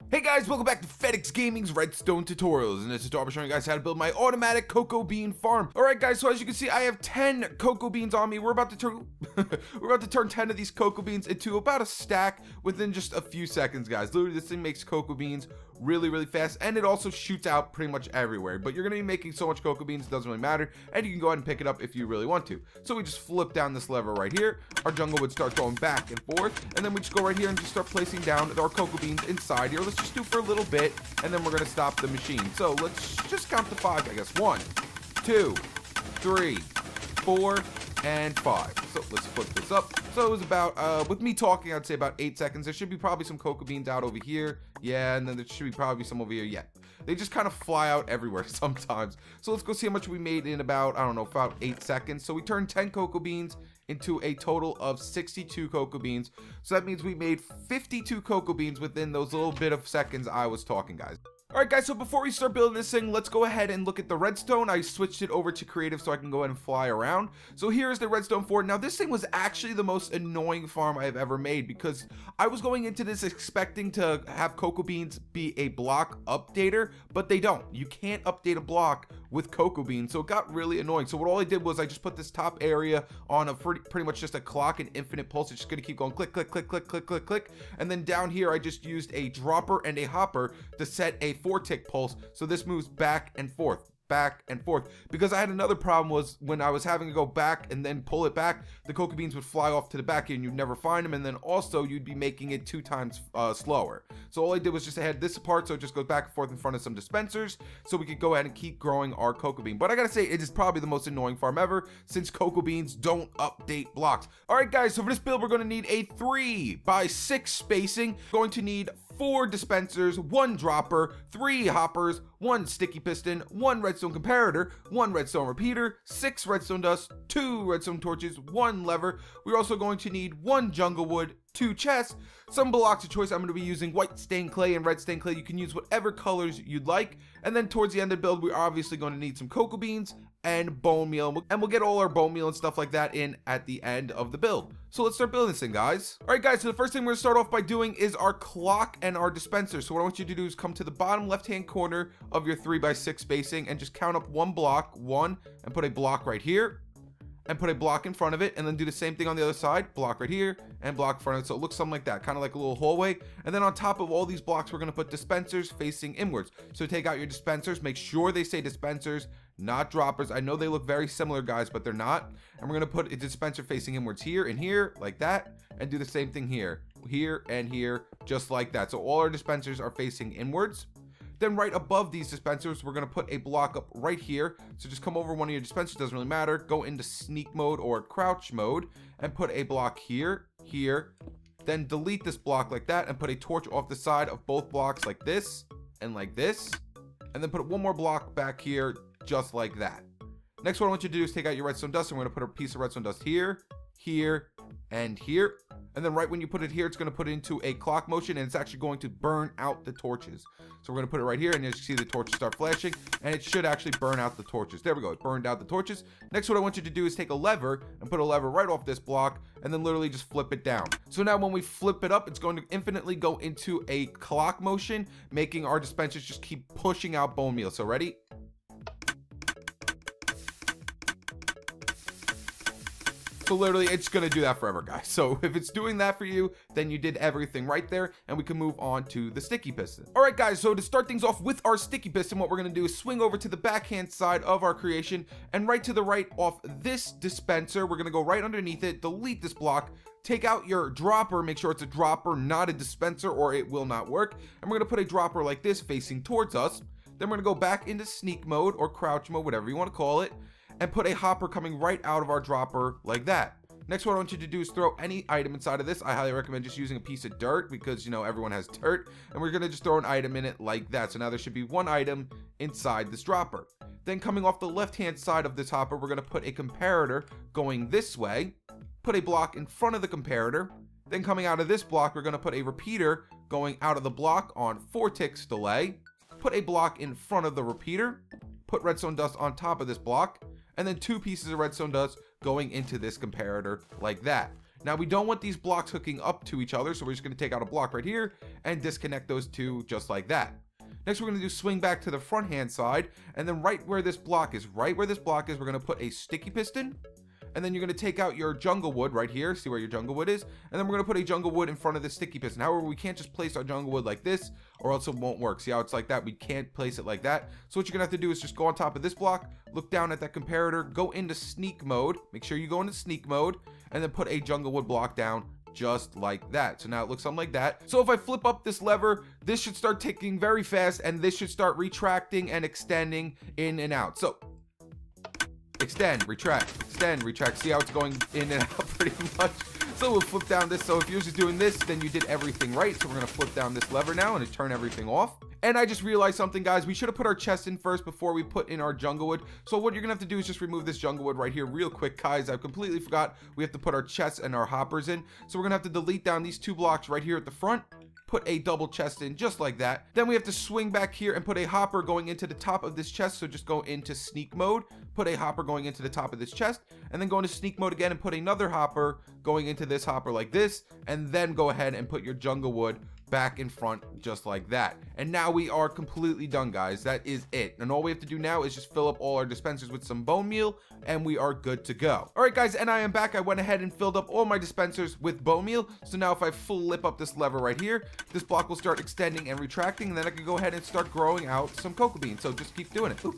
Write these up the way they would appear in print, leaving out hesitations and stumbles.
Hey guys, welcome back to FedEx Gaming's Redstone tutorials. In this tutorial, I'm showing you guys how to build my automatic cocoa bean farm. Alright guys, so as you can see, I have 10 cocoa beans on me. We're about to turn 10 of these cocoa beans into about a stack within just a few seconds, guys. Literally, this thing makes cocoa beans really fast, and it also shoots out pretty much everywhere. But you're gonna be making so much cocoa beans, it doesn't really matter, and you can go ahead and pick it up if you really want to. So we just flip down this lever right here. Our jungle would start going back and forth, and then we just go right here and just start placing down our cocoa beans inside here. Let's just do for a little bit, and then we're gonna stop the machine. So let's just count to 5, I guess. 1, 2, 3, 4, and 5. So let's flip this up. So it was about, with me talking, I'd say about 8 seconds. There should be probably some cocoa beans out over here. Yeah, and then there should be probably some over here. Yeah, they just kind of fly out everywhere sometimes. So let's go see how much we made in about, I don't know, about 8 seconds. So we turned 10 cocoa beans into a total of 62 cocoa beans. So that means we made 52 cocoa beans within those little bit of seconds I was talking, guys. Alright guys, so before we start building this thing, let's go ahead and look at the redstone. I switched it over to creative so I can go ahead and fly around. So here's the redstone fort. Now this thing was actually the most annoying farm I've ever made, because I was going into this expecting to have cocoa beans be a block updater, but they don't. You can't update a block with cocoa beans, so it got really annoying. So what all I did was I just put this top area on a pretty much just a clock, an infinite pulse. It's just gonna keep going click, click, click, click, click, click, click. And then down here, I just used a dropper and a hopper to set a 4-tick pulse, so this moves back and forth, because I had another problem was when I was having to go back and then pull it back, the cocoa beans would fly off to the back and you'd never find them, and then also you'd be making it 2 times slower. So all I did was just I had this apart, so it just goes back and forth in front of some dispensers, so we could go ahead and keep growing our cocoa bean. But I gotta say, it is probably the most annoying farm ever, since cocoa beans don't update blocks. Alright guys, so for this build we're going to need a 3 by 6 spacing, going to need 4 dispensers, 1 dropper, 3 hoppers, 1 sticky piston, 1 redstone comparator, 1 redstone repeater, 6 redstone dust, 2 redstone torches, 1 lever. We're also going to need 1 jungle wood, 2 chests, some blocks of choice. I'm going to be using white stained clay and red stained clay. You can use whatever colors you'd like. And then towards the end of the build, we're obviously going to need some cocoa beans and bone meal, and we'll get all our bone meal and stuff like that in at the end of the build. So let's start building this thing, guys. All right guys, so the first thing we're gonna start off by doing is our clock and our dispenser. So what I want you to do is come to the bottom left hand corner of your 3 by 6 spacing and just count up 1 block, 1, and put a block right here, and put a block in front of it, and then do the same thing on the other side, block right here and block in front of it. So it looks something like that, kind of like a little hallway. And then on top of all these blocks, we're going to put dispensers facing inwards. So take out your dispensers, make sure they say dispensers, not droppers. I know they look very similar, guys, but they're not. And we're going to put a dispenser facing inwards here and here, like that, and do the same thing here and here, just like that. So all our dispensers are facing inwards. Then right above these dispensers, we're going to put a block up right here. So just come over one of your dispensers, doesn't really matter. Go into sneak mode or crouch mode and put a block here, here. Then delete this block like that and put a torch off the side of both blocks like this and like this. And then put one more block back here, just like that. Next, what I want you to do is take out your redstone dust, and we're going to put a piece of redstone dust here, here, and here. And then right when you put it here, it's going to put it into a clock motion, and it's actually going to burn out the torches. So we're going to put it right here, and as you see, the torches start flashing, and it should actually burn out the torches. There we go, it burned out the torches. Next, what I want you to do is take a lever and put a lever right off this block, and then literally just flip it down. So now when we flip it up, it's going to infinitely go into a clock motion, making our dispensers just keep pushing out bone meal. So ready? So literally, it's going to do that forever, guys. So if it's doing that for you, then you did everything right there, and we can move on to the sticky piston. All right, guys, so to start things off with our sticky piston, what we're going to do is swing over to the backhand side of our creation, and right to the right off this dispenser, we're going to go right underneath it, delete this block, take out your dropper, make sure it's a dropper, not a dispenser, or it will not work. And we're going to put a dropper like this facing towards us. Then we're going to go back into sneak mode or crouch mode, whatever you want to call it, and put a hopper coming right out of our dropper like that. Next, what I want you to do is throw any item inside of this. I highly recommend just using a piece of dirt because, you know, everyone has dirt. And we're going to just throw an item in it like that. So now there should be 1 item inside this dropper. Then coming off the left-hand side of this hopper, we're going to put a comparator going this way. Put a block in front of the comparator. Then coming out of this block, we're going to put a repeater going out of the block on 4 ticks delay. Put a block in front of the repeater. Put redstone dust on top of this block. And then 2 pieces of redstone dust going into this comparator like that. Now we don't want these blocks hooking up to each other, so we're just going to take out a block right here and disconnect those two just like that. Next, we're going to do swing back to the front hand side, and then right where this block is, we're going to put a sticky piston. And then you're going to take out your jungle wood right here. See where your jungle wood is? And then we're going to put a jungle wood in front of the sticky piston. However, we can't just place our jungle wood like this, or else it won't work. See how it's like that? We can't place it like that. So what you're going to have to do is just go on top of this block, look down at that comparator, go into sneak mode. Make sure you go into sneak mode, and then put a jungle wood block down just like that. So now it looks something like that. So if I flip up this lever, this should start ticking very fast, and this should start retracting and extending in and out. So extend, retract, extend, retract. See how it's going in and out pretty much. So we'll flip down this. So if you're just doing this, then you did everything right. So we're going to flip down this lever now and turn everything off. And I just realized something, guys. We should have put our chest in first before we put in our jungle wood. So what you're going to have to do is just remove this jungle wood right here real quick, guys. I completely forgot we have to put our chests and our hoppers in. So we're going to have to delete down these two blocks right here at the front. Put a double chest in just like that. Then we have to swing back here and put a hopper going into the top of this chest. So just go into sneak mode, put a hopper going into the top of this chest, and then go into sneak mode again and put another hopper going into this hopper like this, and then go ahead and put your jungle wood back in front just like that. And now we are completely done, guys. That is it. And all we have to do now is just fill up all our dispensers with some bone meal, and we are good to go. All right, guys, and I am back. I went ahead and filled up all my dispensers with bone meal. So now if I flip up this lever right here, this block will start extending and retracting, and then I can go ahead and start growing out some cocoa beans. So just keep doing it. Ooh.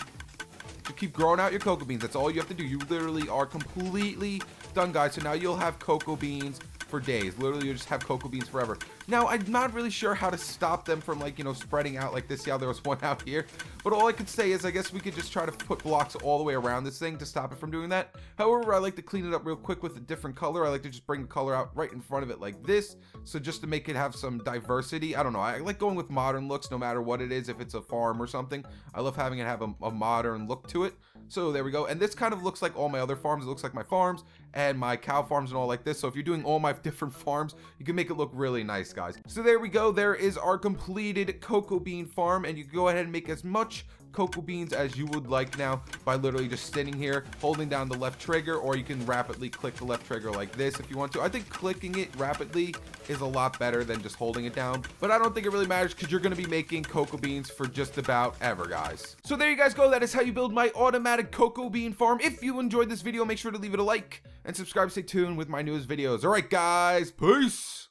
Just keep growing out your cocoa beans. That's all you have to do. You literally are completely done, guys. So now you'll have cocoa beans for days. Literally, you just have cocoa beans forever. Now, I'm not really sure how to stop them from, like, you know, spreading out like this. See how there was one out here? But all I could say is I guess we could just try to put blocks all the way around this thing to stop it from doing that. However, I like to clean it up real quick with a different color. I like to just bring the color out right in front of it like this. So just to make it have some diversity. I don't know. I like going with modern looks no matter what it is. If it's a farm or something, I love having it have a modern look to it. So there we go. And this kind of looks like all my other farms. It looks like my farms and my cow farms and all like this. So if you're doing all my different farms, you can make it look really nice, guys. So there we go. There is our completed cocoa bean farm, and you can go ahead and make as much cocoa beans as you would like now by literally just standing here holding down the left trigger, or you can rapidly click the left trigger like this if you want to. I think clicking it rapidly is a lot better than just holding it down, but I don't think it really matters because you're going to be making cocoa beans for just about ever, guys. So there you guys go. That is how you build my automatic cocoa bean farm. If you enjoyed this video, make sure to leave it a like and subscribe. Stay tuned with my newest videos. All right, guys, peace.